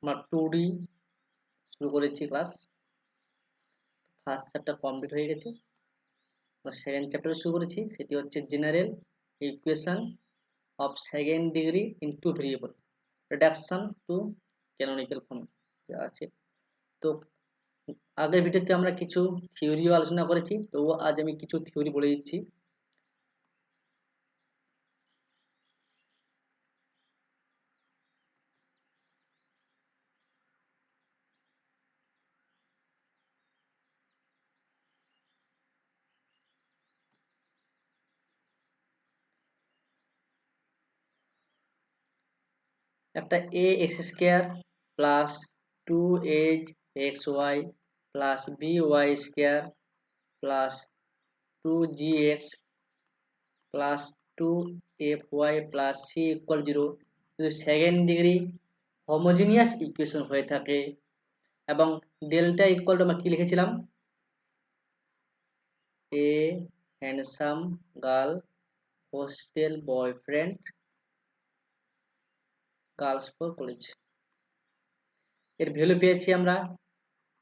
আমরা 2D শুরু করেছি ক্লাস। ফার্স্ট চ্যাপ্টার কমপ্লিট হয়ে গেছে। আমরা সেকেন্ড চ্যাপ্টার শুরু করেছি, সেটি হচ্ছে general equation of second degree in two variable, reduction to canonical form আছে। তো আগের ভিডিওতে আমরা কিছু থিওরিও আলোচনা করেছি, তো আজ আমি কিছু থিওরি বলে দিচ্ছি। একটা A x square plus 2h xy plus by square plus 2gx plus 2fy plus c equal 0 যদি সেকেন্ড ডিগ্রি হোমোজিনিয়াস ইকুয়েশন হয়ে থাকে এবং ডেল্টা ইকুয়াল টু আমরা কি লিখেছিলাম, a handsome girl hostel boyfriend girls for college, এর value পেয়েছি আমরা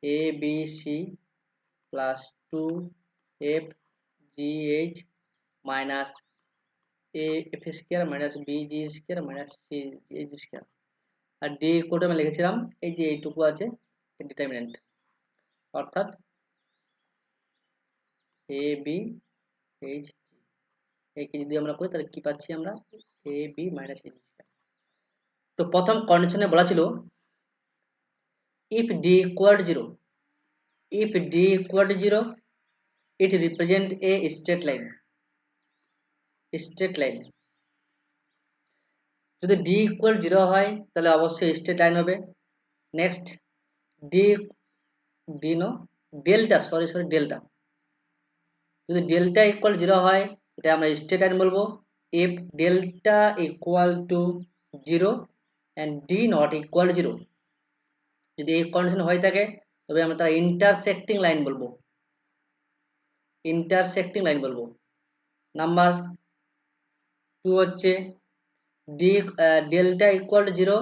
A B C plus 2f gh minus A F square minus B G square minus C H square. আর ডি ইকুয়াল টু আমি লিখেছিলাম এই যে এইটুকু আছে ডিটারমিনেন্ট, অর্থাৎ এ বি এইচ একে যদি আমরা করি তাহলে কি পাচ্ছি আমরা, A B minus H square. তো প্রথম কন্ডিশনে বলা ছিল if d equal to 0, if d equal to 0 it represent a straight line, straight line যদি d equal 0 হয় তাহলে অবশ্যই স্ট্রেট লাইন হবে। Next d d no delta delta, যদি ডেল্টা ইকুয়াল 0 হয় এটা আমরা স্ট্রেট লাইন বলবো। if delta equal to 0 and d not equal 0, যদি এই কন্ডিশন হয়ে থাকে তবে আমরা তার ইন্টারসেক্টিং লাইন বলবো, ইন্টারসেক্টিং লাইন বলবো। নাম্বার 2 হচ্ছে ডি ডেল্টা ইকুয়াল টু 0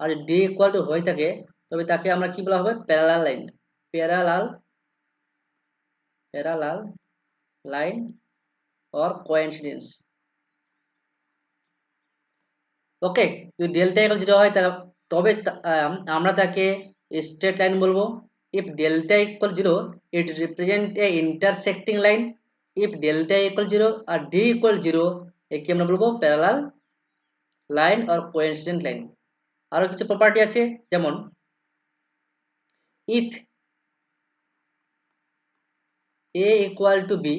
আর ডি ইকুয়াল টু হয়ে থাকে তবে তাকে আমরা কি বলা হবে, parallel line, parallel parallel line or coincidence. Okay, যদি ডেল্টা ইকুয়াল 0 হয় তবে আমরা তাকে স্ট্রেট লাইন বলবো। If delta equal 0 it represent a intersecting line, if delta equal 0 আর ডি ইকুয়াল 0 একে আমরা বলবো parallel line or coincident line. আরো কিছু প্রপার্টি আছে, যেমন if A equal to B,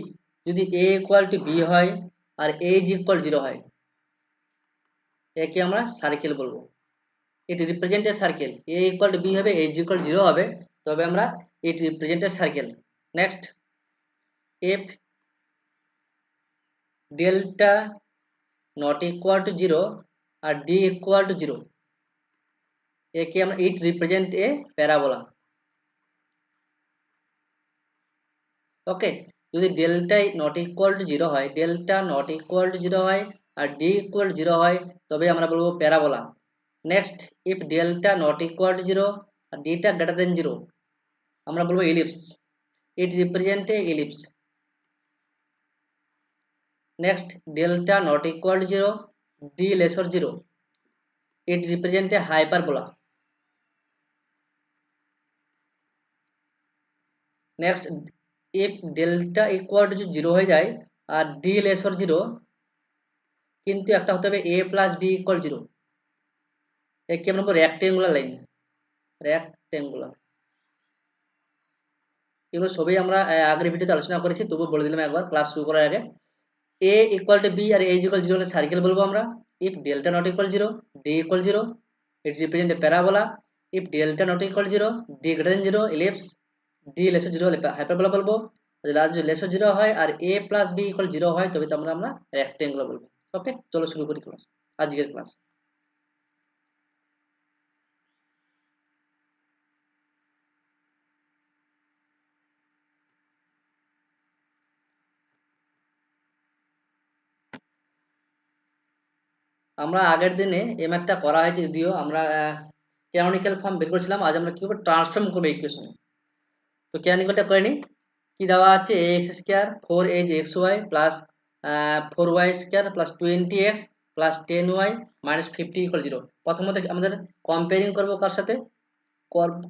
যদি এ ইকুয়াল টু বি হয় আর এ ইজ ইকুয়াল 0 হয় একে আমরা সার্কেল বলবো। It represent a circle, A equal to B হবে, এ ইজ ইকুয়াল 0 হবে, তবে আমরা it represent a circle. Next if delta not equal to 0 আর ডি ইকুয়াল টু 0 একে আমরা ইট রিপ্রেজেন্ট এ প্যারাবোলা। ওকে, যদি ডেল্টা নট ইকুয়াল টু 0 হয়, delta not equal to 0 হয় আর ডি ইকুয়াল 0 হয় তবে আমরা বলবো parabola. Next if delta not equal to 0 আর ডিটা গ্রেটার দেন 0 আমরা বলবো ellipse, it represent a ellipse. Next delta not equal to 0 D lesser 0 it represent a hyperbola. Next if delta equal to 0 হয়ে যায় আর D lesser 0 কিন্তু একটা হতে হবে এ plus B equal 0, একে আমরা বলবো রেক্টেঙ্গুলার লাইন, রেক্টেঙ্গুলার। এগুলো সবই আমরা আগের ভিডিওতে আলোচনা করেছি, তবু বলে দিলাম একবার ক্লাস শুরু করার আগে। এ ইকুয়াল টু বি আর এ ইজ ইকুয়াল 0 হলে সার্কেল বলবো আমরা। If delta not equal 0 D equal 0 it represent a parabola. If delta not equal 0 D greater than 0 ellipse, D lesser 0 হলে হাইপারবোলা বলবো। যদি লাস্ট লেসর 0 হয় আর A plus B equal 0 হয় তবে তো আমরা রেক্টেঙ্গুলার বলবো। ওকে, চলো শুরু করি ক্লাস, আজকের ক্লাস। আমরা আগের দিনে ম্যাথটা করা হয়েছে, যদিও আমরা ক্যানোনিক্যাল ফর্ম বের করেছিলাম, আজ আমরা কি করবো, ট্রান্সফর্ম করবো ইকুয়েশনে। তো ক্যানোনিক্যালটা করে নিই। কি দেওয়া আছে, ax square 4 xy plus 4y square plus 20x plus 10y minus 50 equal 0। প্রথমত আমাদের কম্পেয়ারিং করবো কার সাথে,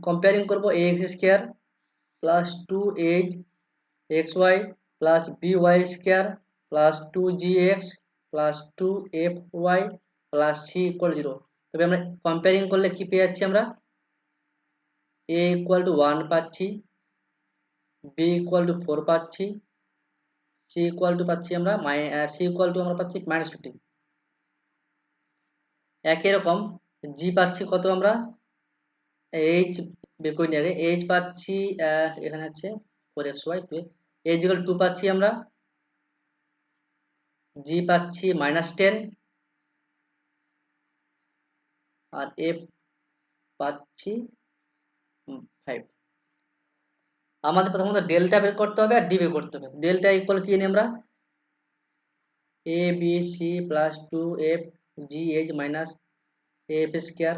কম্পেয়ারিং করবো ax square plus 2xy plus by square plus 2gx plus 2fy plus c equal 0। তবে আমরা কম্পেয়ারিং করলে কি পেয়ে যাচ্ছি, আমরা a ইকুয়াল টু 1 পাচ্ছি, b ইকুয়াল টু 4 পাচ্ছি, c ইকুয়াল টু পাচ্ছি আমরা আমরা পাচ্ছি -50। একই রকম g পাচ্ছি কত, আমরা h বের করে নিয়ে আগে h পাচ্ছি এখানে আছে 4xy, h ইকুয়াল 2 পাচ্ছি আমরা, g পাচ্ছি -10 আর f পাচ্ছি 5। আমাদের প্রথমত ডেল্টা বের করতে হবে আর ডি বের করতে হবে। ডেল্টা ইকুয়াল কি নিই আমরা, A B C plus 2f gh minus F square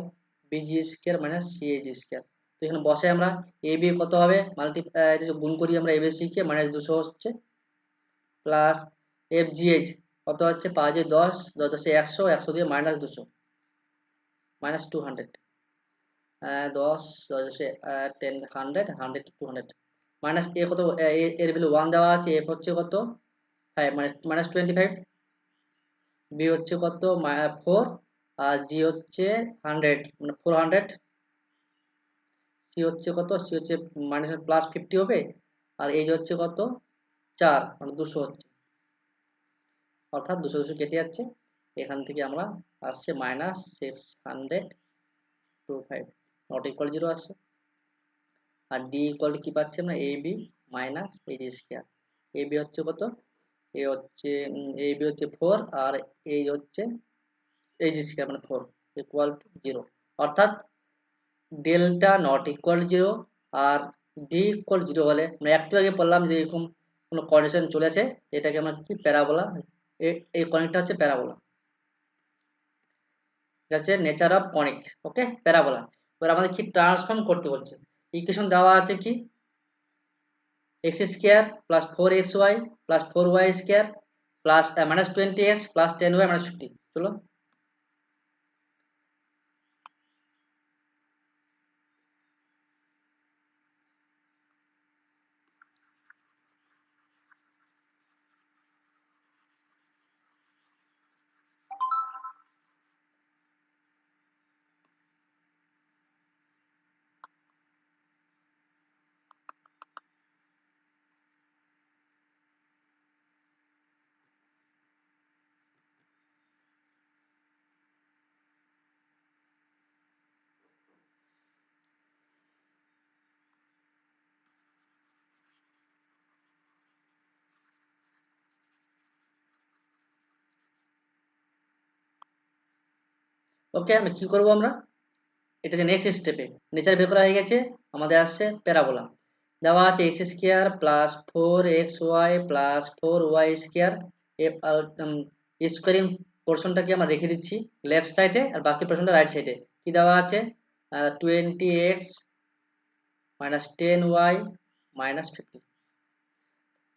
BG square minus CH square. তো এখানে বসে আমরা এ বি কত হবে, গুণ করি আমরা এ বি সি কে, -200 হচ্ছে, প্লাস এফ জিএইচ কত হচ্ছে 5 10 10 10 100 100 দিয়ে -200 -200, 10 10 10 100 100 200 মাইনাস এ কত, এর ভ্যালু 1 দেওয়া আছে, এফ হচ্ছে কত 5 -25, বি হচ্ছে কত 4 আর জি হচ্ছে 100 মানে 400, সি হচ্ছে কত, সি হচ্ছে +50 হবে, আর এই হচ্ছে কত 4 মানে 200 হচ্ছে, অর্থাৎ 200 200 কেটে যাচ্ছে। এখান থেকে আমরা আসছে -625 নট ইকুয়াল 0 আসছে। আর ডি ইকুয়াল কি পাচ্ছি আমরা, এ বি মাইনাস এই যে স্কোয়ার, এ বি হচ্ছে কত, এ হচ্ছে এ বি হচ্ছে 4 আর এই হচ্ছে এই যে স্কোয়ার মানে 4 ইকুয়াল টু 0। অর্থাৎ ডেল্টা নট ইকুয়াল 0 আর ডি ইকুয়াল 0 হলে, আমরা একটু আগে বললাম যে এরকম কোনো কন্ডিশন চলেছে, এটাকে আমরা কি প্যারাবোলা, এই কনিকটা হচ্ছে প্যারাবোলা, এটা হচ্ছে nature of conic. Okay, parabola. এবার আমাদের কি ট্রান্সফর্ম করতে বলছে, ইকুয়েশন দেওয়া আছে কি, x square plus 4xy plus 4y square plus -20x plus 10y -50। চলো, ওকে আমি কি করব, আমরা এটা যে নেক্সট স্টেপে নেচার বের করা হয়ে গেছে, আমাদের আসছে প্যারাবোলা। দেওয়া আছে X square plus 4xy plus 4y square, squaring পোর্শনটাকে আমরা রেখে দিচ্ছি লেফট সাইডে আর বাকি পোর্শনটা রাইট সাইডে। কি দেওয়া আছে 20x -10y -50।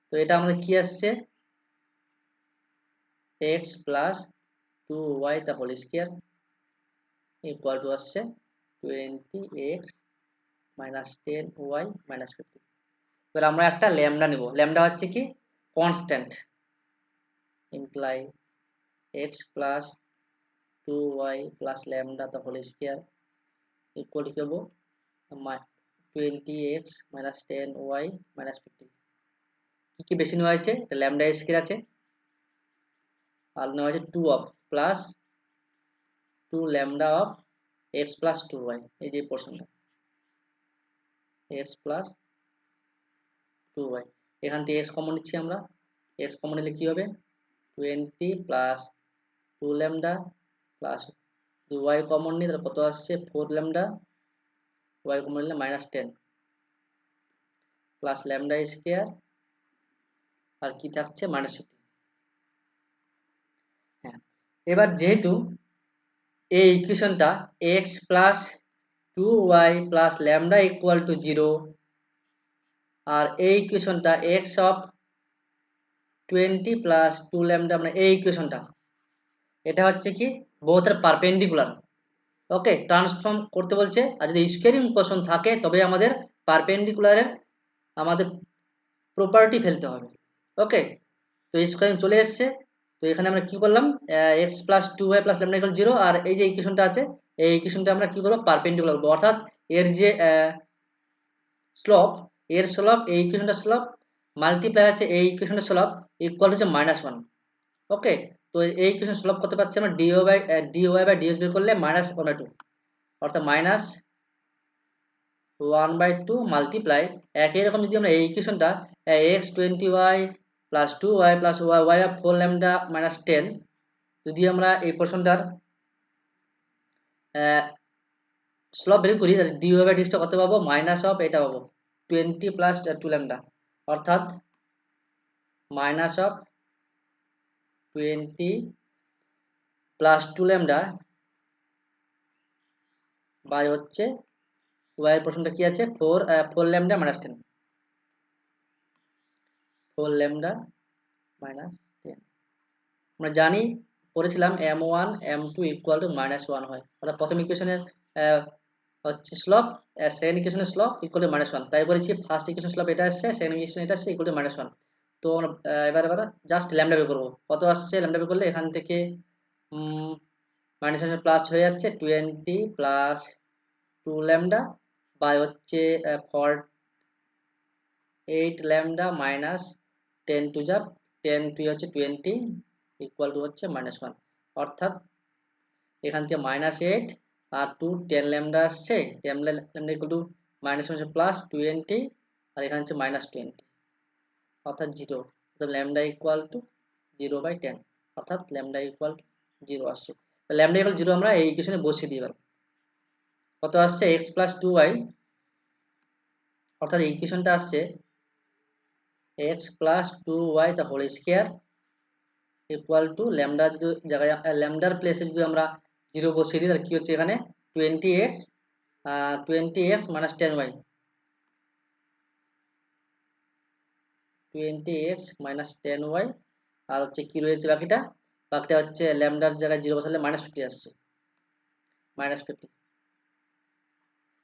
তো এটা আমাদের কি আসছে, x প্লাস 2y তা হোল স্কোয়ার ইকুয়াল টু আসছে 20x -10y -50। এবার আমরা একটা ল্যামডা নিব, ল্যামডা হচ্ছে কি constant, imply x plus 2y plus lambda তা হোল স্কোয়ার ইকুয়াল কি হবো 20x -10y -50। কি কি বেশি নেওয়া হয়েছে, ল্যামডা স্কোয়ার আছে, আর নেওয়া হয়েছে 2 of plus 2 lambda of x plus 2y, এই যে পোর্শনটা x প্লাস 2y। এখান থেকে x কমন নিচ্ছি আমরা, x কমন নিলে কি হবে 20 plus 2 lambda plus y common নিই তাহলে কত আসছে 4 ল্যামডা, y কমন নিলে -10 প্লাস ল্যামডা স্কোয়ার আর কি থাকছে -50। হ্যাঁ, এবার যেহেতু এই ইকুয়েশনটা x plus 2y plus lambda equal to 0 আর এই ইকুয়েশনটা এক্স অফ 20 প্লাস 2 ল্যামডা মানে এই ইকুয়েশনটা এটা হচ্ছে কি বোথ আর পারপেন্ডিকুলার। ওকে, ট্রান্সফর্ম করতে বলছে আর যদি স্কোয়ারিং কোশ্চেন থাকে তবে আমাদের পারপেন্ডিকুলারের আমাদের প্রপার্টি ফেলতে হবে। ওকে, তো স্কোয়ারিং চলে এসছে। তো এখানে আমরা কি করলাম, x plus 2y plus lambda equal 0 আর এই যে ইকুয়েশনটা আছে এই ইকুয়েশনটা আমরা কি করবো পারপেন্ডিকুলার করবো, অর্থাৎ এর যে স্লপ এই ইকুয়েশনটা স্লপ মাল্টিপ্লাই আছে এই ইকুয়েশনটা স্লপ ইকুয়াল হচ্ছে -1। ওকে, তো এই ইকুয়েশন স্লপ করতে পারছি আমরা dy/dx বের করলে -1/2 অর্থাৎ -1/2 মাল্টিপ্লাই একই রকম যদি আমরা এই ইকুয়েশনটা x20y plus 2y plus y of 4 lambda minus 10 যদি আমরা এই পোর্শনটার স্লপ বের করি তাহলে dy/dxটা কত পাবো, মাইনাস অফ এটা পাবো 20 প্লাস 2 ল্যামডা অর্থাৎ minus of 20 plus 2 lambda by হচ্ছে y এর পোর্শনটা কি আছে 4 ল্যামডা মাইনাস 10 4 ল্যামডা মাইনাস 10 আমরা জানি পড়েছিলাম m1 m2 ইকুয়াল টু -1 হয়, অর্থাৎ প্রথম ইকুয়েশনের হচ্ছে স্লপ সেকেন্ড ইকুয়েশনের স্লপ ইকুয়াল টু -1, তাই বলেছি ফার্স্ট ইকুয়েশন স্লপ এটা আসছে সেকেন্ড ইকুয়েশন এটা আসছে ইকুয়াল টু -1। তো আমরা এবার জাস্ট ল্যামডা বের করবো, কত আসছে ল্যামডা বের করলে এখান থেকে মাইনাস প্লাস হয়ে যাচ্ছে 20 প্লাস 2 ল্যামডা বাই হচ্ছে 8 ল্যামডা মাইনাস 10 টু যা 10 টু হচ্ছে 20 ইকুয়াল টু হচ্ছে -1, অর্থাৎ এখান থেকে -8 আর 2 10 ল্যামডা আসছে 10 ল্যামডা ইকুয়াল টু -1 প্লাস 20 আর এখানে হচ্ছে -20 অর্থাৎ 0, অর্থাৎ ল্যামডা ইকুয়াল টু 0/10 অর্থাৎ ল্যামডা ইকুয়াল টু 0 আসছে। ল্যামডা ইকুয়াল 0 আমরা এই ইকুয়েশনে বসিয়ে দিই। এবার কত আসছে x প্লাস 2y অর্থাৎ এই ইকুয়েশনটা আসছে x plus 2y the whole square equal to lambda যদি জায়গায় ল্যামডার প্লেসে যদি আমরা 0 বসিয়ে দিই তাহলে কি হচ্ছে এখানে 20x minus 10y 20x minus 10y আর হচ্ছে কি রয়েছে বাকিটা হচ্ছে ল্যামডার জায়গায় 0 বসালে -50 আসছে -50,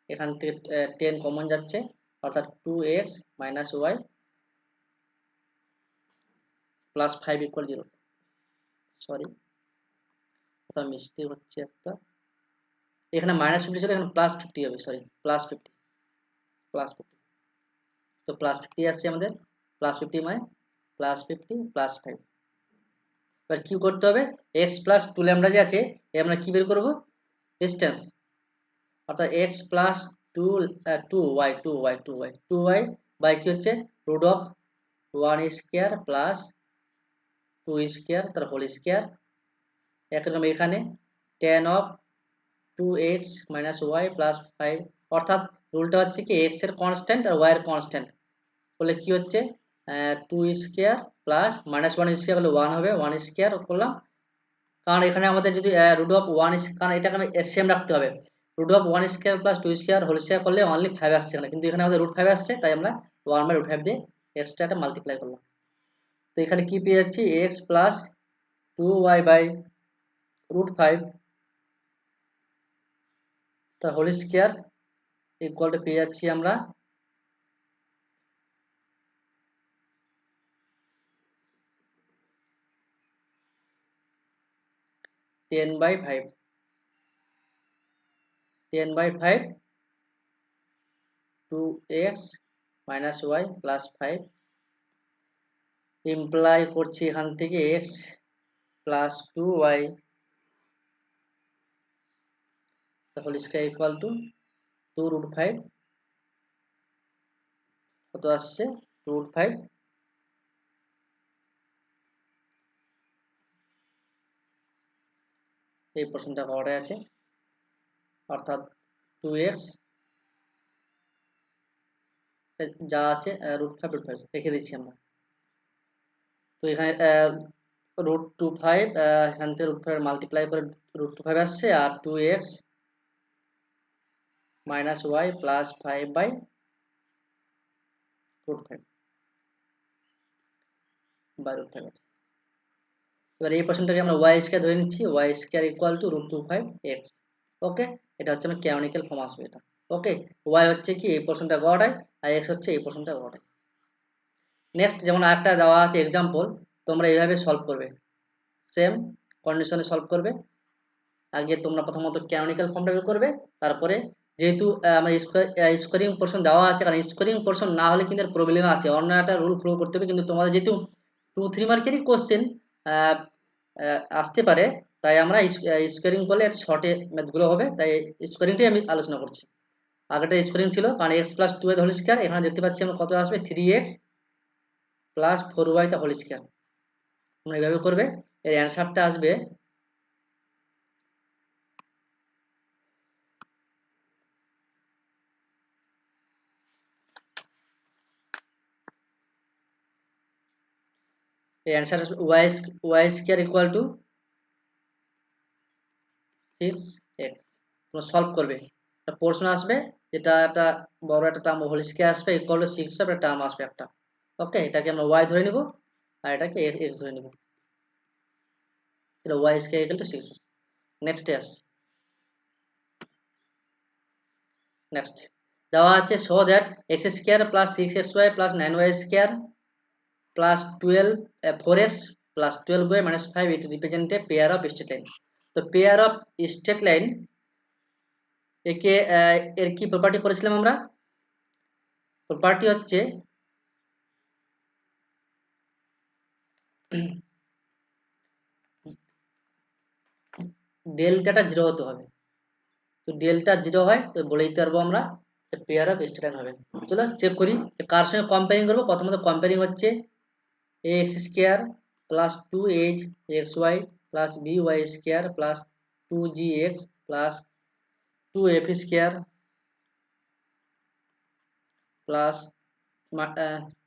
এখান থেকে 10 কমন যাচ্ছে অর্থাৎ 2x minus y plus 5 equal 0। Sorry ওটা মিস্টেক হচ্ছে একটা, এখানে -50 ছিল এখানে +50 হবে, সরি +50 তো +50 আসছে আমাদের +50 মানে +50 +5। এবার কি করতে হবে x প্লাস 2 ল্যামডা যে আছে আমরা কি বের করব ডিসটেন্স, অর্থাৎ x প্লাস 2y বাই কি হচ্ছে root of 1 square plus 2 square তার হোল স্কয়ার একরকম এখানে tan of 2x minus y plus 5 অর্থাৎ রুলটা হচ্ছে কি x এর কনস্ট্যান্ট আর y এর কনস্ট্যান্ট বলে কি হচ্ছে 2 স্কয়ার প্লাস -1 স্কয়ার হলে 1 হবে 1 স্কয়ার করলাম, কারণ এখানে আমাদের যদি রুট অফ 1 কারণ এটাকে আমি সেম রাখতে হবে, root of 1 square plus 2 square whole square করলে অনলি 5 আসছে এখানে, কিন্তু এখানে আমাদের √5 আসছে তাই আমরা 1/√5 দিয়ে এক্সট্রাটা মাল্টিপ্লাই করলাম। তো এখানে কি পেয়ে যাচ্ছি x প্লাস 2y বাই √5 তার হোল স্কয়ার ইকুয়াল টু পেয়ে যাচ্ছি আমরা 10/5 2x minus y plus 5 imply করছি এখান থেকে x plus 2y whole square equal to 2√5 কত আসছে √5 এই পোর্শনটা পাওয়ারে আছে অর্থাৎ 2x যা আছে √5 রেখে দিচ্ছি আমরা। তো এখানে √25 এখান থেকে √5 মাল্টিপ্লাই করে √25 আসছে আর 2x minus Y plus 5/√5 by √5 আছে। এবার এই পোর্শনটাকে আমরা ওয়াই স্কয়ার ধরে নিচ্ছি, Y square equal to √25x। Okay, এটা হচ্ছে আমার ক্যানোনিক্যাল ফর্ম আসবে এটা। ওকে, ওয়াই হচ্ছে কি এই পোর্শনটা গড়ায়, আর এক্স হচ্ছে এই পোর্শনটা গড়ায়। নেক্সট যেমন আরেকটা দেওয়া আছে এক্সাম্পল, তোমরা এইভাবে সলভ করবে, সেম কন্ডিশনে সলভ করবে। আগে তোমরা প্রথমত ক্যানোনিক্যাল ফর্মটা বের করবে, তারপরে যেহেতু আমার স্কোয়ারিং পোর্শন দেওয়া আছে, কারণ স্কোয়ারিং পোর্শন না হলে কিন্তু প্রবলেম আছে, অন্য একটা রুল ফলো করতে হবে। কিন্তু তোমাদের যেহেতু 2-3 মার্কেরই কোশ্চেন আসতে পারে, তাই আমরা স্কোয়ারিং করলে শর্টে ম্যাথগুলো হবে, তাই স্কোয়ারিংটাই আমি আলোচনা করছি। আগেটা স্কোয়ারিং ছিল, কারণ x প্লাস 2 হোল স্কয়ার, এখানে দেখতে পাচ্ছি আমরা কত আসবে 3x plus 4y whole square. তোমরা এইভাবে করবে, এর অ্যান্সারটা আসবে এর অ্যান্সার আসবে Y square equal two 6x। তোমরা সলভ করবে, একটা পোর্শন আসবে, যেটা একটা বড় একটা টার্ম হোল স্কয়ার আসবে ইকুয়াল টু 6 একটা টার্ম আসবে একটা। ওকে, এটাকে আমরা y ধরে নিব আর এটাকে x ধরে নিব, তাহলে ওয়াই স্কয়ার ইকুয়াল টু 6। নেক্সটে আসছে, নেক্সট দেওয়া আছে show that x square plus 6xy plus 9y square plus 4x plus 12y minus 5 it represent a pair of straight line. তো পেয়ার অফ স্ট্রেট লাইন একে এর কি প্রপার্টি করেছিলাম আমরা? প্রপার্টি হচ্ছে ডেল্টাটা 0 হতে হবে। তো ডেল্টা 0 হয় তো বলে দিতে পারবো আমরা পেয়ার অফ স্ট্রেট লাইন হবে। চলো চেক করি যে কার সঙ্গে কম্পেয়ারিং করবো। প্রথমত কম্পেয়ারিং হচ্ছে ax square plus 2hxy plus by square plus 2gx plus 2f square plus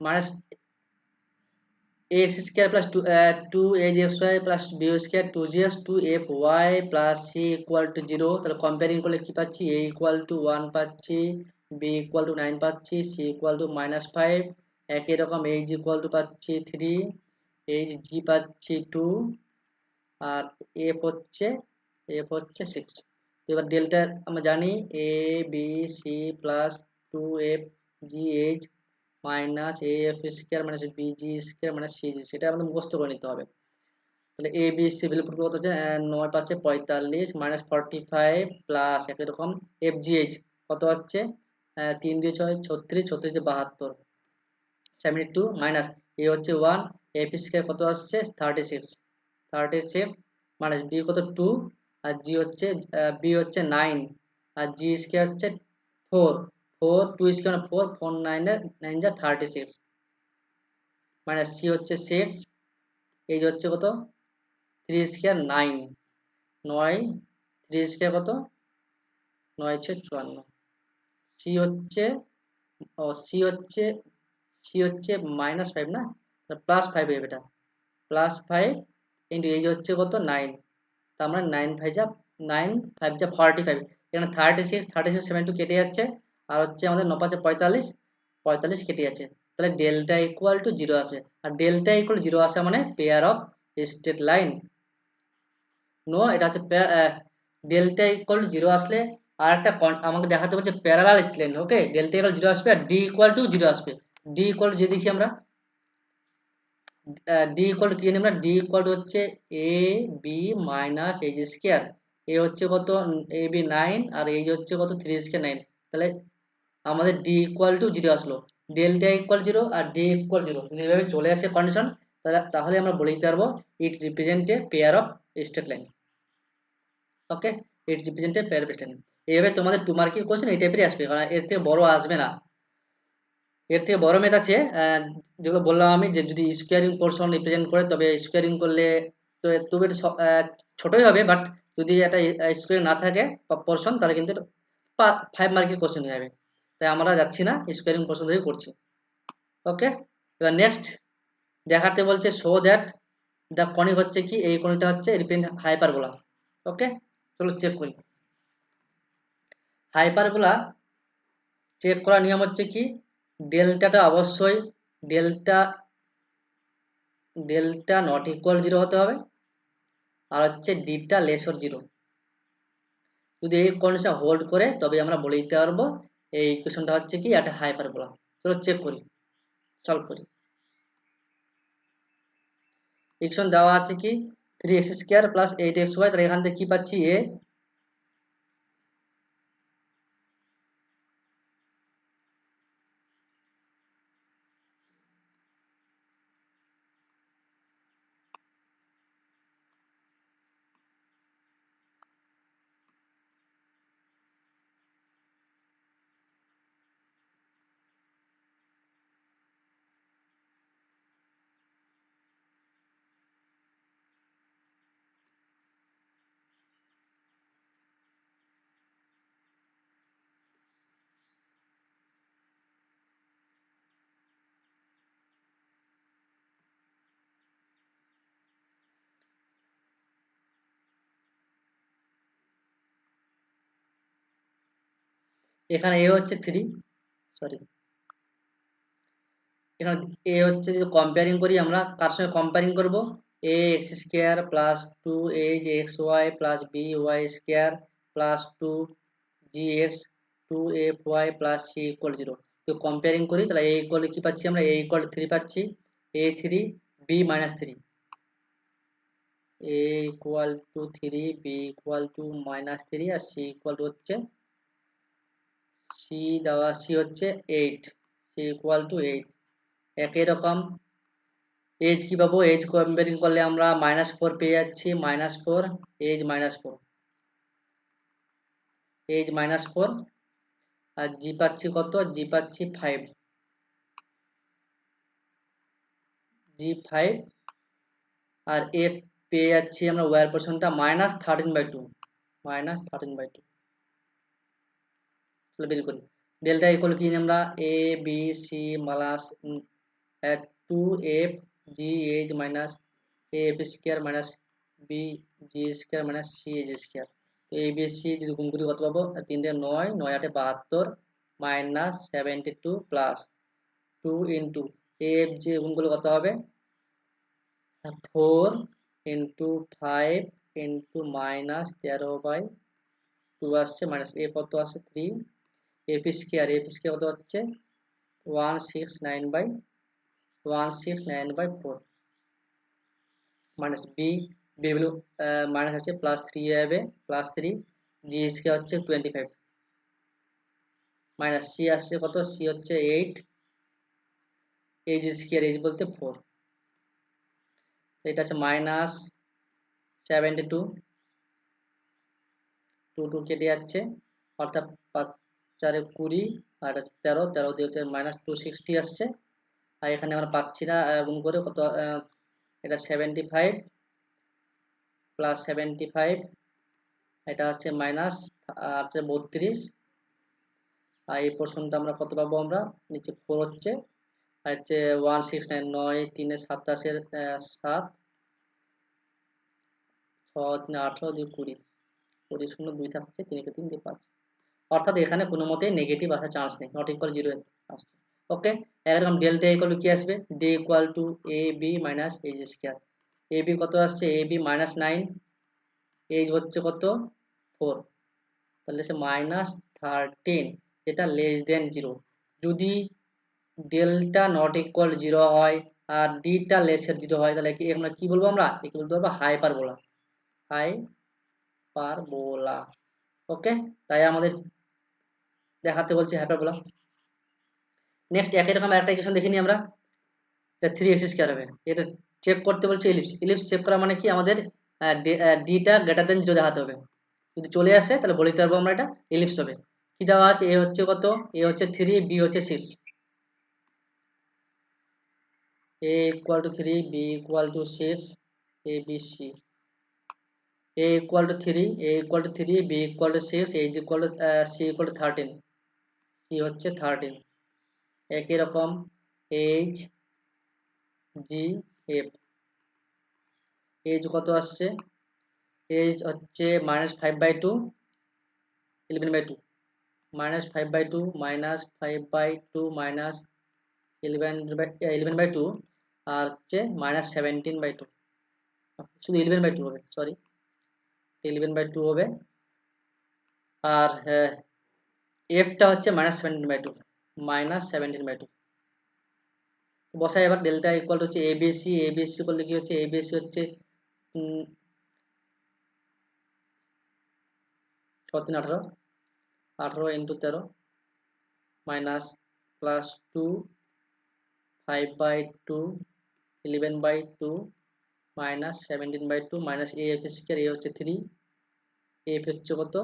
minus ax square plus 2hxy plus by square 2gx 2fy plus c equal to 0। তাহলে comparing করলে কি পাচ্ছি? a ইকুয়াল টু 1 পাচ্ছি, b equal two 9 পাচ্ছি, c equal two -5। একই রকম h equal to পাচ্ছি 3, g পাচ্ছি 2, আর f হচ্ছে 6। এবার ডেল্টা আমরা জানি a b c plus 2f gh minus af square minus bg square minus cg, সেটা আমাদের মুখস্থ করে নিতে হবে। তাহলে a b c value put কত হচ্ছে 9 পাচ্ছে 45 মাইনাস 45 প্লাস একই রকম fgh কত হচ্ছে 3 দিয়ে 6 36, 36 দিয়ে 72 72 মাইনাস a হচ্ছে 1, f স্কয়ার কত আসছে 36 মাইনাস b কত 2, আর g হচ্ছে b হচ্ছে 9, আর g স্কয়ার হচ্ছে 4, 2 স্কয়ার 4, 4 9 যা 36 মাইনাস c হচ্ছে 6, এই হচ্ছে কত 3 স্কয়ার 9, 9 3 স্কয়ার কত 9 6 54, c হচ্ছে c হচ্ছে -5 না +5 হবে, এটা +5 ইন্টু এই হচ্ছে কত 9, তার মানে 9 5 যা 9 5 যা 45, এখানে 36 72 কেটে যাচ্ছে, আর হচ্ছে আমাদের 9 5 45 কেটে যাচ্ছে। তাহলে ডেল্টা ইকুয়াল টু 0 আছে, আর ডেল্টা ইকুয়াল 0 আসা মানে pair of straight line. No, এটা হচ্ছে ডেল্টা ইকুয়াল টু 0 আসলে আর একটা আমাকে দেখাতে বলছে প্যারালাল স্ট্রেট লাইন। ওকে, ডেল্টা ইকুয়াল 0 আসবে আর ডি ইকুয়াল টু 0 আসবে। ডি ইকুয়াল টু যে দেখি আমরা ডি ইকুয়াল টু কি জানি আমরা, ডি ইকুয়াল টু হচ্ছে এ B minus H square, A হচ্ছে কত এ বি 9, আর এইচ হচ্ছে কত 3 স্কয়ার 9। তাহলে আমাদের ডি ইকুয়াল টু 0 আসলো, ডেল্টা ইকুয়াল 0 আর ডি ইকুয়াল 0 যদি এভাবে চলে আসে কন্ডিশন, তাহলে আমরা বলে দিতে পারবো it represent a pair of straight line. Okay, it represent a pair of straight line. এইভাবে তোমাদের 2 মার্কের কোশ্চেন এই টাইপেরই আসবে, কারণ এর থেকে বড় আসবে না। এর থেকে বড় মেথড আছে যেগুলো বললাম আমি, যে যদি স্কোয়ারিং পোর্শন রিপ্রেজেন্ট করে, তবে স্কোয়ারিং করলে তো তবে এটা ছোটই হবে, বাট যদি একটা স্কোয়ারিং না থাকে পোর্শন, তাহলে কিন্তু 5 মার্কের কোশ্চেন হয়ে যাবে। তাই আমরা যাচ্ছি না, স্কোয়ারিং পোর্শন ধরে করছি। ওকে, এবার নেক্সট দেখাতে বলছে শো দ্যাট দ্য কনিক হচ্ছে কি, এই কনিকটা হচ্ছে রিপ্রেজেন্ট হাইপারবোলা। ওকে, চলো চেক করি। হাইপারবোলা চেক করার নিয়ম হচ্ছে কি, ডেল্টাটা অবশ্যই ডেল্টা ডেল্টা নট ইকুয়াল 0 হতে হবে, আর হচ্ছে ডিটা লেসর 0। যদি এই কন্ডিশন হোল্ড করে তবে আমরা বলে দিতে পারবো এই ইকুয়েশনটা হচ্ছে কি একটা হাইপারবোলা। চলো চেক করি, সলভ করি। ইকুয়েশন দেওয়া আছে কি 3x² প্লাস 8xy, তাহলে এখান থেকে কি পাচ্ছি এ, এখানে এ হচ্ছে 3, সরি এখানে এ হচ্ছে, যদি কম্পেয়ারিং করি আমরা কার সঙ্গে কম্পেয়ারিং করব, এ x² plus 2 xy plus by² plus 2gx 2fy plus c equal 0। তো কম্পেয়ারিং করি, তাহলে a ইকুয়াল কি পাচ্ছি আমরা, a ইকুয়াল 3 পাচ্ছি, a3 b minus 3, a equal to 3 b equal to minus 3 আর c ইকুয়াল টু হচ্ছে c দেওয়া, c হচ্ছে 8, c ইকুয়াল টু 8। একই রকম এজ কি পাবো, এজ কম্পেয়ারিং করলে আমরা -4 পেয়ে যাচ্ছি, -4 এজ -4, এজ -4, আর জি পাচ্ছি কত, জি পাচ্ছি 5, জি 5, আর এফ পেয়ে যাচ্ছি আমরা ওয়ার পোর্শনটা -13/2, -13/2। চলো বের করি, ডেল্টা ইকুয়াল কি আমরা A B C plus 2f G H minus A F square minus B G square minus C H square. তো এ বি সি যদি গুণ করি কত পাবো, 3 × 9, 9 × 8 = 72 -72 প্লাস 2 ইন্টু এফ জি গুণ করলে কত হবে, 4 ইন্টু 5 ইন্টু -13/2 আসছে, মাইনাস এ কত আসছে 3, এফ স্কোয়ার কত হচ্ছে 169/4 minus B, B value minus আছে, +3 হবে, +3, জি স্কোয়ার হচ্ছে 25, মাইনাস সি আসছে কত, সি হচ্ছে 8, এইচ স্কোয়ার, এইচ বলতে 4, এটা হচ্ছে -72, 2 কেটে যাচ্ছে, অর্থাৎ 5 4 20, আর এটা 13, 13 দিয়ে হচ্ছে -260 আসছে। আর এখানে আমরা পাচ্ছি না গুণ করে কত, এটা 75 প্লাস 75, এটা হচ্ছে মাইনাস হচ্ছে 32, আর এই পোর্শনটা আমরা কত পাবো, আমরা নিচে 4 হচ্ছে, আর হচ্ছে 169, 9 3 27, 7 6 3 18 2 20, 20 0 2 থাকছে, 3 কে 3 দিয়ে 5, অর্থাৎ এখানে কোনো মতেই নেগেটিভ আসার চান্স নেই, নট ইকুয়াল 0 আসছে। ওকে, এরকম ডেল্টা ইকুয়াল কি আসবে, D equal to A B minus H square, A B কত আসছে, এ বি -9, এইচ হচ্ছে কত 4, তাহলে সে -13, যেটা লেস দেন 0। যদি ডেল্টা নট ইকুয়াল 0 হয় আর ডিটা লেসের 0 হয়, তাহলে কি আমরা কি বলবো, আমরা একে বলতে পারবো হাইপারবোলা, হাইপারবোলা। ওকে, তাই আমাদের দেখাতে বলছে হাইপারবোলা। নেক্সট একই রকম একটা ইকুয়েশন দেখে নিই আমরা, এটা 3x² হবে, এটা চেক করতে বলছে ইলিপস, ইলিপস চেক করা মানে কি আমাদের ডিটা গ্রেটার দেন 0 দেখাতে হবে, যদি চলে আসে তাহলে বলে দিতে পারবো আমরা এটা ইলিপস হবে। কি দেওয়া আছে, এ হচ্ছে কত, এ হচ্ছে 3, বি হচ্ছে 6, a equal to 3, b equal to 6, a b c, a equal to 3, a equal to 3, b equal to 6, a is equal to c equal to 13, c হচ্ছে 13। একই রকম h g f, h কত আসছে, h হচ্ছে -5/2, 11/2, -5/2 -5/2 minus 11/2 আর হচ্ছে -17/2, শুধু 11/2 হবে, sorry 11/2 হবে। আর এফটা হচ্ছে -17/2 -17/2 বসাই। এবার ডেল্টা ইকুয়াল হচ্ছে এবিসি, এবিসি করলে কি হচ্ছে, এবিসি হচ্ছে 6×3 = 18, 18 × 13 minus plus 2 5/2 11/2 minus 17/2 minus F square, A হচ্ছে 3, এফ হচ্ছে কত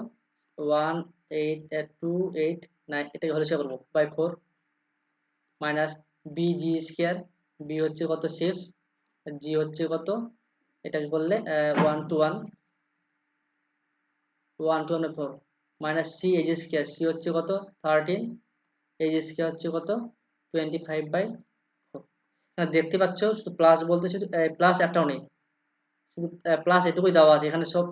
1 8 2 8 9, এটাকে হলে করবো by 4 minus B G square, B হচ্ছে কত 6, জি হচ্ছে কত, এটাকে করলে 1 to 1 1 to 4 minus C H square, C হচ্ছে কত 13, এইচ স্কয়ার হচ্ছে কত 25/4। দেখতে পাচ্ছ শুধু প্লাস বলতে শুধু প্লাস একটাও নেই, শুধু প্লাস এটুকুই দেওয়া আছে এখানে সব।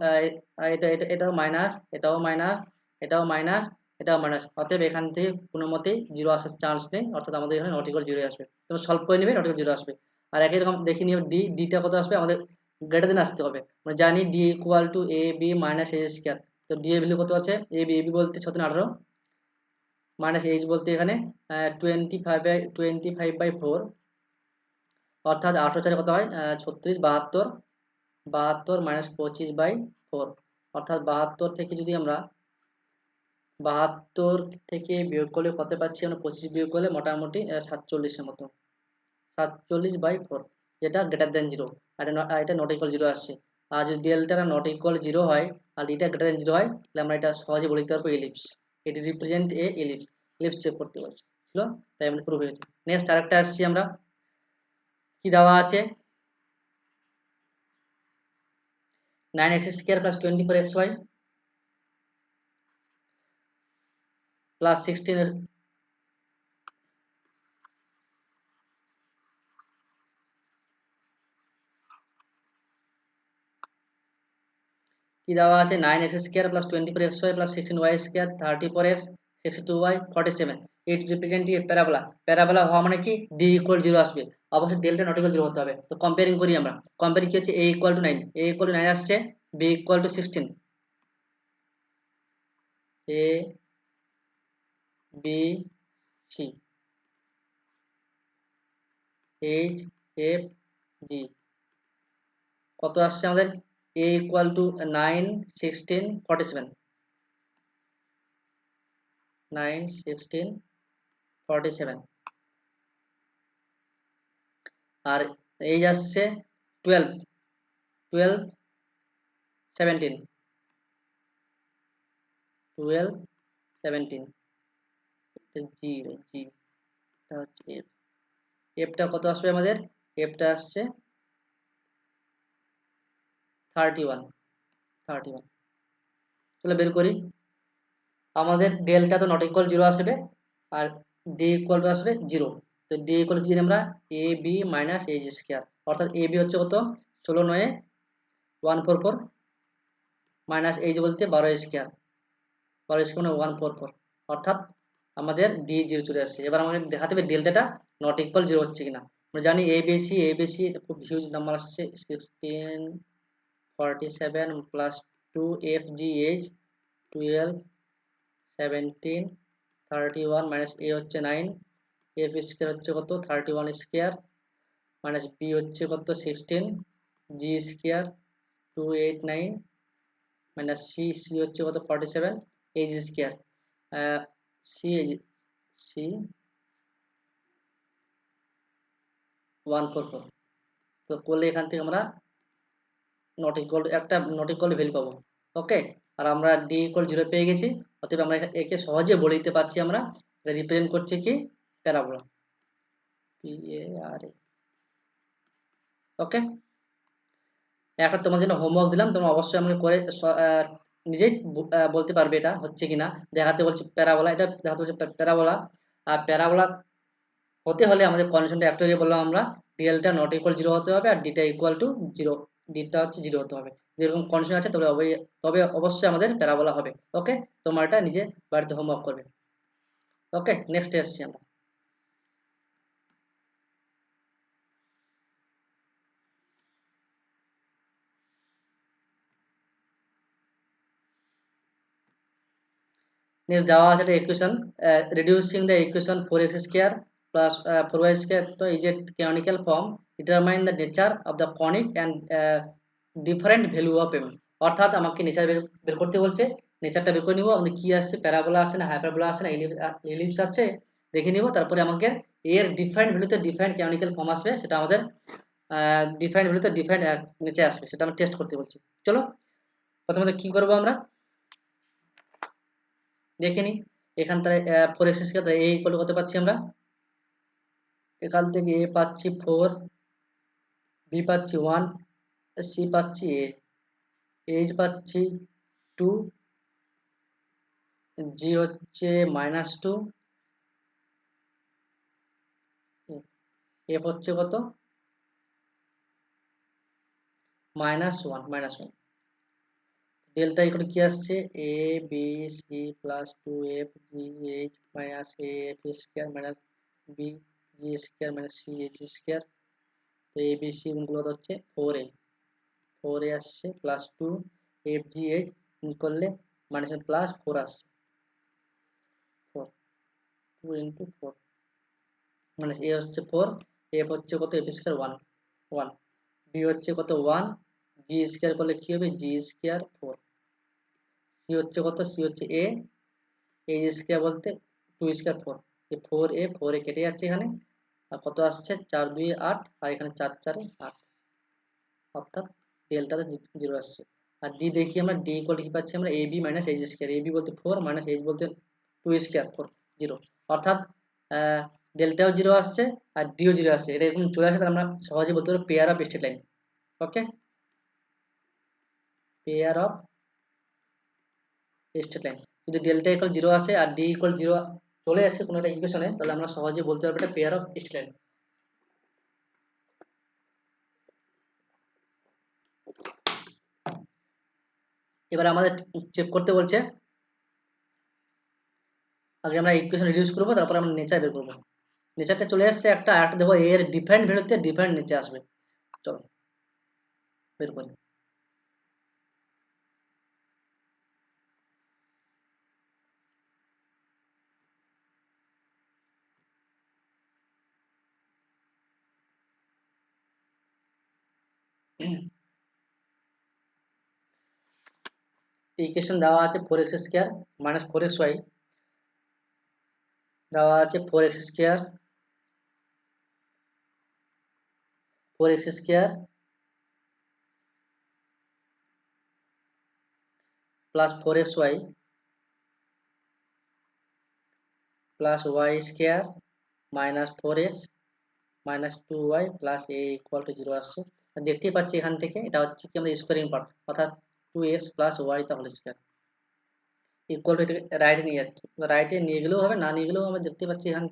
এটা এটা এটাও মাইনাস, এটাও মাইনাস, এটাও মাইনাস, এটাও মাইনাস, অতএব এখান থেকে কোনো মতেই জিরো আসার চান্স নেই, অর্থাৎ আমাদের এখানে নট ইকুয়াল জিরো আসবে। তোমরা সলভ করে নেবে, নট ইকুয়াল জিরো আসবে। আর একই রকম দেখে নিও ডি, ডিটা কত আসবে, আমাদের গ্রেটার দেন আসতে হবে। আমরা জানি D equal to A B minus H square, তো ডি এর ভ্যালু কত আছে, এ বি বলতে 6×18 মাইনাস এইচ বলতে এখানে 25/4, অর্থাৎ 18 কত হয় 36, 72, 72 মাইনাস 25/4, অর্থাৎ 72 থেকে যদি আমরা 72 থেকে বিয়োগ করলে কত পাচ্ছি আমরা, 25 বিয়োগ করলে মোটামুটি 47-এর মতো, 47/4, যেটা গ্রেটার দেন জিরো। আর এটা নট ইকুয়াল জিরো আসছে। আর যদি ডেল্টা নট ইকুয়াল জিরো হয় আর এটা গ্রেটার দেন জিরো হয়, তাহলে আমরা এটা সহজে বলে দিতে পারবো এলিপস, এটি represent a ellipse. Ellipse check করতে বলছি ছিল, তাই আমরা প্রুভ হয়েছে। নেক্সট আরেকটা আসছি আমরা, কি দেওয়া আছে 9x² + 24xy প্লাস 16 কি দেওয়া আছে 9x² + 24xy + 16y² 34x 62y 47, it represent a parabola. Parabola হওয়া মানে কি ডি ইকুয়াল 0 আসবে, অবশ্যই ডেল্টা নট ইকুয়াল 0 হতে হবে। তো কম্পেয়ারিং করি আমরা, কম্পেয়ারিং কি হচ্ছে, a = 9, a = 9 আসছে, b = 16, a b c h f g কত আসছে আমাদের, a = 9 16 47, 9 16 47, আর এই আসছে 12 12 17 12 17, জি জি, এটা হচ্ছে এফ। এফটা কত আসবে আমাদের, এফটা আসছে 31 31। চলো বের করি, আমাদের ডেল্টা তো নট ইকুয়াল 0 আসবে আর ডি ইকুয়াল টু আসবে 0। তো ডি ইকুয়াল কি জানি আমরা, A B minus H square, অর্থাৎ এ বি হচ্ছে কত 16 9 144 মাইনাস এইচ বলতে 12 স্কয়ার, 12 স্কয়ার মানে 144, অর্থাৎ আমাদের ডি 0 চলে আসছে। এবার আমাদের দেখাতে হবে ডেল্টাটা নট ইকুয়াল 0 হচ্ছে কিনা। আমরা জানি এবিসি খুব হিউজ নাম্বার আসছে 16 47 plus 2 F G H 12 17 31 minus A হচ্ছে 9, এফ স্কয়ার হচ্ছে কত 31 স্কয়ার মাইনাস বি হচ্ছে কত 16, জি স্কয়ার 289 মাইনাস সি, সি হচ্ছে কত 47, এইচ স্কয়ার সি সি 144। তো করলে এখান থেকে আমরা নট ইকুয়াল একটা নট ইকুয়াল ভ্যালু পাবো। ওকে, আর আমরা ডি ইকুয়াল 0 পেয়ে গেছি, অতএব আমরা একে সহজে বলে দিতে পারছি আমরা এটা রিপ্রেজেন্ট করছে কি প্যারাবোলা, পি এ আর এ। ওকে, একটা তোমার জন্য হোমওয়ার্ক দিলাম, তোমরা অবশ্যই আমাকে করে নিজেই বলতে পারবে এটা হচ্ছে কিনা। দেখাতে বলছি প্যারাবোলা, এটা দেখাতে বলছে প্যারাবোলা। আর প্যারাবোলা হতে হলে আমাদের কন্ডিশনটা একটু আগে বললাম আমরা, ডিএলটা নট ইকুয়াল 0 হতে হবে আর ডিটা ইকুয়াল টু 0, ডিটা হচ্ছে 0 হতে হবে। যেরকম কন্ডিশন আছে তবে অবশ্যই আমাদের প্যারাবোলা হবে। ওকে, তোমরা এটা নিজে বাড়িতে হোমওয়ার্ক করবে। ওকে, নেক্সট এসছি আমরা। নেক্সট দেওয়া আছে একটা equation, reducing the equation 4x square plus 4y square to is a canonical form, determine the nature of the conic and different value of M. অর্থাৎ আমাকে নেচার বের করতে বলছে, নেচারটা বের করে নিব, আমাদের কি আসছে, প্যারাবোলা আসছে না হাইপারবোলা আসছে না এলিপস আসছে দেখে নিব, তারপরে আমাকে এর ডিফারেন্ট ভ্যালুতে ডিফারেন্ট ক্যানোনিক্যাল ফর্ম আসবে, সেটা আমাদের ডিফারেন্ট ভ্যালুতে ডিফারেন্ট নেচার আসবে, সেটা আমরা টেস্ট করতে বলছি। চলো প্রথমত কি করবো আমরা দেখে নিই। এখান থেকে 4x স্কয়ার এ ইকুয়াল কত পাচ্ছি আমরা, এখান থেকে এ পাচ্ছি 4, বি পাচ্ছি 1, সি পাচ্ছি এইচ পাচ্ছি 2, জি হচ্ছে -2, এফ হচ্ছে কত -1, ডেল্টা ইকুয়াল কি আসছে A B C plus 2f G H minus A F square minus B G square minus C H square. তো এ বি সি গুলো হচ্ছে 4a আসছে প্লাস 2 এফ জি এইচ করলে মাইনাস প্লাস 4 আসছে, 4 2 into 4 মানে এ হচ্ছে 4, এফ হচ্ছে কত এফ স্কয়ার 1, বি হচ্ছে কত 1, জি স্কয়ার করলে কি হবে জি স্কয়ার 4, সি হচ্ছে কত সি হচ্ছে এ স্কয়ার বলতে 2 স্কয়ার 4, এই 4a কেটে যাচ্ছে এখানে, আর কত আসছে 4 2 8, আর এখানে 4 4 8, অর্থাৎ ডেল্টাতে 0 আসছে। আর ডি দেখি আমরা, ডি ইকুয়াল কি পাচ্ছি আমরা A B minus H square, A B বলতে 4 মাইনাস এইচ বলতে 2 স্কয়ার 4 0, অর্থাৎ ডেল্টাও 0 আসছে আর ডিও 0 আসছে, এটা এরকম চলে আসে, তাহলে আমরা সহজে বলতে পারবো pair of straight line. Okay, pair of straight line, যদি ডেল্টা ইকুয়াল 0 আসে আর ডি ইকুয়াল 0 চলে আসে কোনো একটা ইকুয়েশনে, তাহলে আমরা সহজে বলতে পারবো এটা পেয়ার অফ স্ট্রেট লাইন। এবার আমাদের চেক করতে বলছে, আগে আমরা ইকুয়েশন রিডিউস করবো, তারপর আমরা নেচার বের করবো। নেচারটা চলে আসছে একটা, আর একটা দেখো এর ডিফারেন্ট ভ্যালুতে ডিফারেন্ট নেচার আসবে। চলো বের করি। ইকুয়েশন দেওয়া আছে 4x স্কয়ার মাইনাস 4xy, দেওয়া আছে 4x square plus 4xy plus y square minus 4x minus 2y plus a equal to 0 আসছে। দেখতেই পাচ্ছি এখান থেকে এটা হচ্ছে কি আমাদের স্কোয়ারিং পার্ট, অর্থাৎ 2x প্লাস y তা হোল স্কয়ার ইকুয়াল টু, এটাকে রাইটে নিয়ে যাচ্ছে, রাইটে নিয়ে গেলেও হবে না নিয়ে গেলেও আমরা দেখতে পাচ্ছি এখান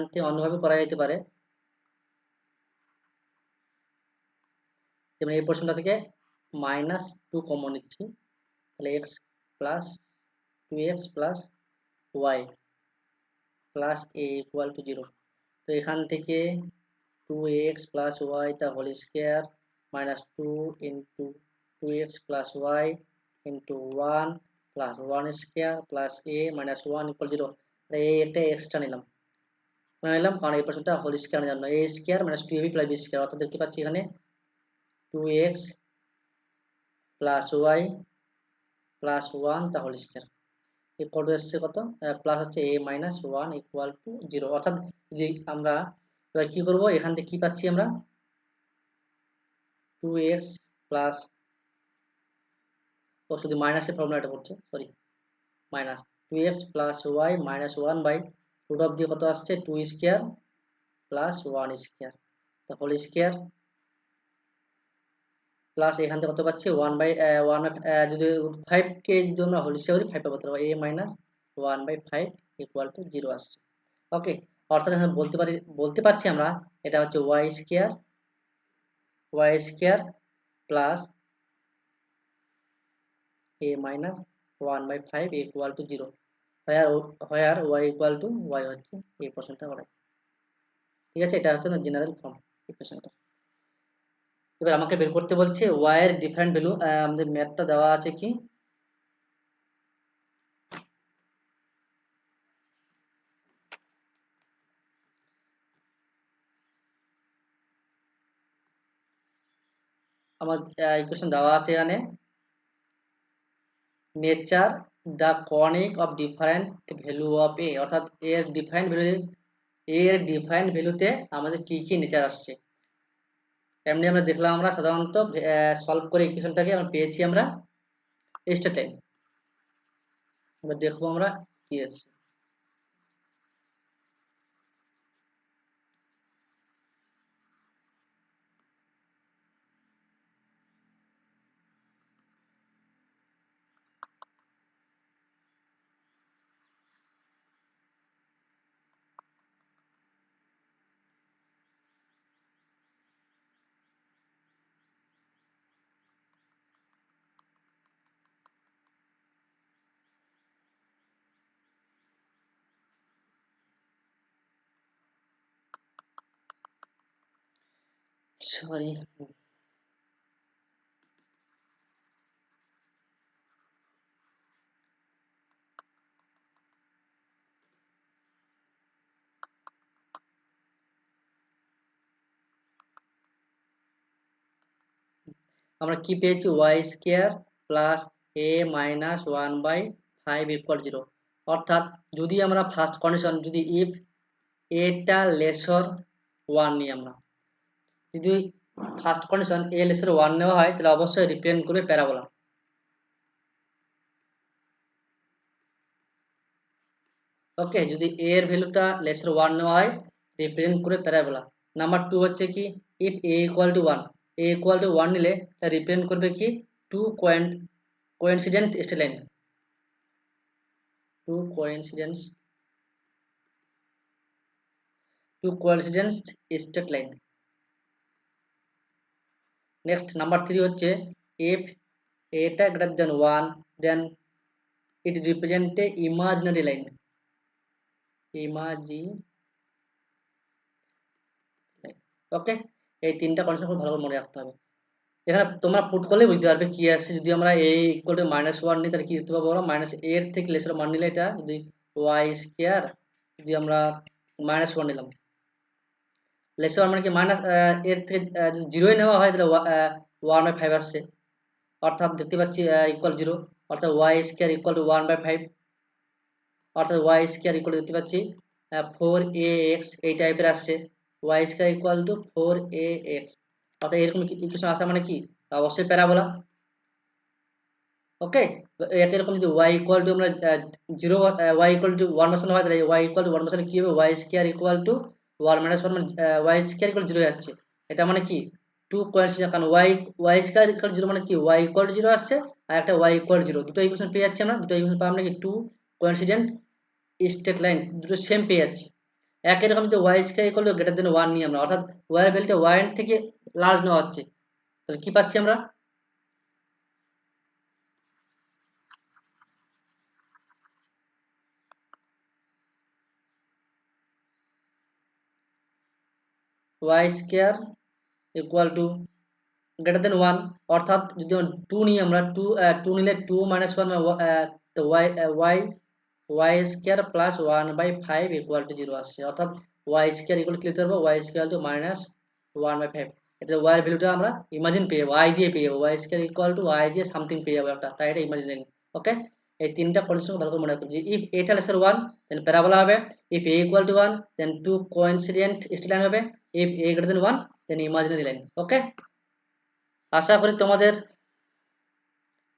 থেকে অন্যভাবে করা যেতে পারে, যেমন এই পোর্শনটা থেকে -2 কমন নিচ্ছি, তাহলে x plus 2x plus y plus a equal to 0। তো এখান থেকে 2x প্লাস y তা whole square minus 2 into 2x plus y into 1 plus 1 square plus a minus 1 equal 0। এই একটা এক্সট্রা নিলাম কারণ এই পার্সেন্টটা হোল স্কয়ার জন্য a square minus 2ab plus b square, অর্থাৎ দেখতে পাচ্ছি এখানে 2x প্লাস y প্লাস 1 তা হোল স্কয়ার ইকুয়াল টু এসছে কত, প্লাস হচ্ছে a মাইনাস 1 ইকুয়াল টু 0। অর্থাৎ যে আমরা এবার কি করব, এখান থেকে কি পাচ্ছি আমরা 2x প্লাস, ও শুধু মাইনাসের ফর্মুলাটা করছে sorry, minus 2x plus y minus 1 by root of দিয়ে কত আসছে 2 স্কয়ার প্লাস 1 স্কয়ার তো হোল স্কয়ার প্লাস এখান থেকে কত পাচ্ছি 1 বাই 1, যদি 5 কে জন্য হোল স্কয়ার করি 5 পাবো, তাহলে a minus 1 by 5 equal to 0 আসছে। ওকে, অর্থাৎ এখানে বলতে পারছি আমরা এটা হচ্ছে y square plus a minus 1/5 equal to 0, where y equal to y হচ্ছে এই প্রশ্নটা করা। ঠিক আছে, এটা হচ্ছে না জেনারেল ফর্ম ইকুয়েশনটা। এবার আমাকে বের করতে বলছে y এর ডিফারেন্ট ভ্যালু। আমাদের ম্যাথটা দেওয়া আছে কি, আমার ইকুয়েশন দেওয়া আছে এখানে, nature the conic of different value of A, অর্থাৎ এর ডিফারেন্ট ভ্যালুতে আমাদের কি কি নেচার আসছে। এমনি আমরা দেখলাম, আমরা সাধারণত সলভ করে ইকুয়েশনটাকে আমরা পেয়েছি আমরা স্ট্রেট লাইন। এবার দেখবো আমরা কি আসছে। সরি, আমরা কি পেয়েছি, ওয়াই স্কোয়ার প্লাস এ মাইনাস 1/5 ইকুয়াল 0। অর্থাৎ যদি আমরা ফার্স্ট কন্ডিশন, যদি ইফ এটা লেসর 1 নিই আমরা, যদি ফার্স্ট কন্ডিশন এ লেসর 1 নেওয়া হয় তাহলে অবশ্যই রিপ্রেজেন্ট করবে প্যারাবোলা। ওকে, যদি এ এর ভ্যালুটা লেসর 1 নেওয়া হয় রিপ্রেজেন্ট করে প্যারাবোলা। নাম্বার 2 হচ্ছে কি, if A equal to 1, A equal to 1 নিলে তা রিপ্রেজেন্ট করবে কি, two coincident straight line, two coincidence straight line. Next number 3 হচ্ছে, ইফ এটা greater than 1 then it represent a imaginary line, okay, এই তিনটা কন্ডিশন খুব ভালো করে মনে রাখতে হবে। এখানে তোমরা পুট করলে বুঝতে পারবে কি আসছে। যদি আমরা a ইকুয়াল টু -1 নিই তাহলে কি দিতে পারবো আমরা, মাইনাস এর থেকে লেসার 1 নিলে এটা, যদি ওয়াই স্কোয়ার, যদি আমরা -1 নিলাম, লেসার মানে কি মাইনাস এর থেকে যদি 0 নেওয়া হয় তাহলে 1/5 আসছে। অর্থাৎ দেখতে পাচ্ছি ইকুয়াল 0, অর্থাৎ ওয়াই স্কোয়ার ইকুয়াল টু 1/5, অর্থাৎ ওয়াই স্কোয়ার ইকুয়াল দেখতে পাচ্ছি 4ax, এই টাইপের আসছে। Y square equal to 4ax, অর্থাৎ এরকম ইকুয়েশন আসা মানে কি, অবশ্যই প্যারাবোলা। ওকে, একই রকম যদি y ইকুয়াল টু আমরা 0, y ইকুয়াল টু 1 বসানো হয় তাহলে y ইকুয়াল টু 1 বসালে কি হবে, y স্কয়ার ইকুয়াল টু 1 - 1 মানে y স্কয়ার ইকুয়াল 0 যাচ্ছে। এটা মানে কি, টু কোইন্সিডেন্ট, কারণ y স্কয়ার ইকুয়াল 0 মানে কি, y ইকুয়াল টু 0 আসছে আর একটা y ইকুয়াল 0, দুটো ইকুয়েশন পেয়ে যাচ্ছি আমরা। দুটো ইকুয়েশন পাওয়া মানে কি, টু কোইন্সিডেন্ট স্ট্রেট লাইন, দুটো সেম পেয়ে যাচ্ছি। একই রকম যদি y square equal two greater than 1 নিই আমরা, অর্থাৎ y এর ভ্যালুটা y এর থেকে লার্জ নেওয়া হচ্ছে, তাহলে কি পাচ্ছি আমরা, y square equal two greater than 1। অর্থাৎ যদি 2 নিই আমরা, 2 নিলে 2 - 1 তো y square plus 1/5 equal to 0 আসছে। অর্থাৎ y স্কয়ার ইকুয়াল কি লিখতে পারবো, y স্কয়ার টু -1/5। এটা y এর ভ্যালুটা আমরা ইমাজিন পেয়ে যাবো, y দিয়ে পেয়ে যাবো, y square equal two y দিয়ে সামথিং পেয়ে যাবো একটা, তাই এটা ইমাজিনারি। ওকে, এই তিনটা কন্ডিশন ভালো করে মনে রাখতে হবে। ইফ এটা লেসার 1 দেন প্যারাবোলা হবে, if a equal to 1 then two coincident straight line হবে, if a greater than 1 then imaginary line. Okay, আশা করি তোমাদের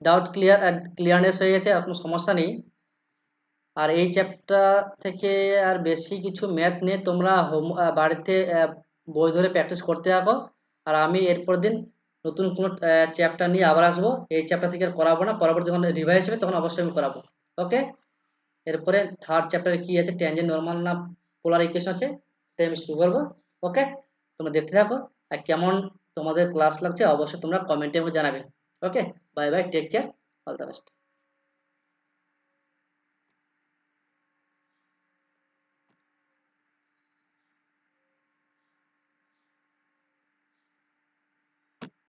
ডাউট ক্লিয়ারনেস হয়ে গেছে, আর কোনো সমস্যা নেই। আর এই চ্যাপ্টার থেকে আর বেশি কিছু ম্যাথ নিয়ে তোমরা বাড়িতে বই ধরে প্র্যাকটিস করতে থাকো। আর আমি এরপর দিন নতুন কোনো চ্যাপ্টার নিয়ে আবার আসবো। এই চ্যাপ্টার থেকে আর করাবো না, পরবর্তী যখন রিভাইজ হবে তখন অবশ্যই আমি করাবো। ওকে, এরপরে থার্ড চ্যাপ্টারে কি আছে, ট্যানজেন্ট নরমাল না পোলার ইকুয়েশন আছে, সেটা আমি শুরু করবো। ওকে, তোমরা দেখতে থাকো, আর কেমন তোমাদের ক্লাস লাগছে অবশ্যই তোমরা কমেন্টে আমাকে জানাবে। Okay, bye bye, take care, all the best.